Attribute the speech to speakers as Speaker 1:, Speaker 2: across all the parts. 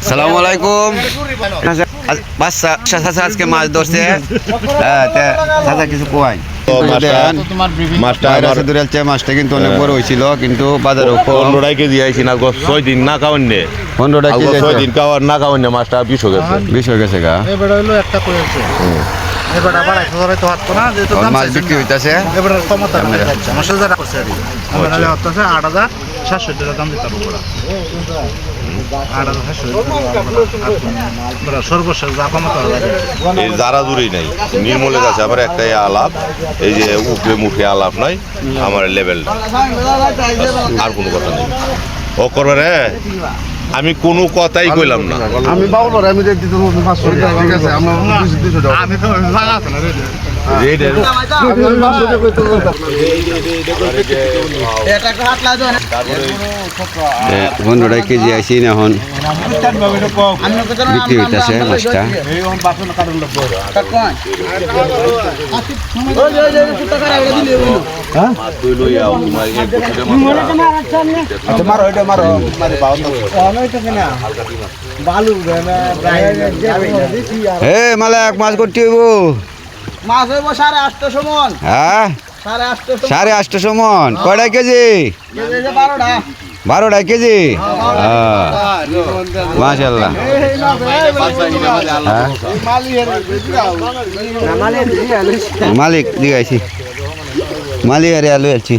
Speaker 1: সালামু আলাইকুম। বাচ্চা চাচা আজকে মাছ ধরছে। চাচা কিছু কোয়াই মাছটা কিন্তু অনেক বড় হয়েছিল, কিন্তু বাজারে
Speaker 2: 15 কেজি আইছি না 6 দিন না খাওয়ান্নে
Speaker 1: 15 কেজি
Speaker 2: 6 দিন খাওয়ার না খাওয়ান্নে মাছটা 20 হয়ে গেছে
Speaker 1: গা।
Speaker 3: এবার হইলো একটা কইছে এবার আবার 1000 তো হাত না যেহেতু দাম
Speaker 1: মাছ বিক্রি হইতাছে।
Speaker 3: এবার ক্ষমতা আমার সাথে যারা করছে আর আমার হলে হচ্ছে 8700 টাকা দাম দিতে পারবো ওরা 8700 সর্বশেষ যা ক্ষমতা লাগে
Speaker 2: এই যারা দূরেই নাই নির্মলের কাছে আবার একটাই আলাপ, এই যে উপরে মুখে আলাপ নাই আমার লেভেলটা, আর কোনো কথা নেই। ও করবে রে, আমি কোনো কথাই কইলাম না।
Speaker 4: আমি বাবুর আমি দিতে 500 টাকা ঠিক আছে, আমরা 200 টাকা
Speaker 3: আমি তো লাগা আছে না রে
Speaker 1: পনেরো কেজি আইসি না এখন বিক্রি হইতেছে মাছটা। হে মালাক মাছ করতে হইব,
Speaker 5: মাছ হইব 850 মন।
Speaker 1: হ্যাঁ 850 মন। কয়টা কেজি? 12টা কেজি। মাশাআল্লাহ। মালিক দিগাইছি, মালিক আরে আলু আলছি।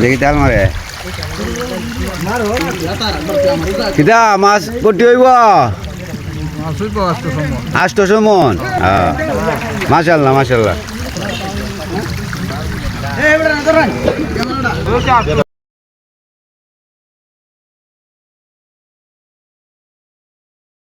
Speaker 1: দেখি তেল মারে কিতা মাছ করতে হইব 800 মন। মাশাআল্লাহ মাশাআল্লাহ।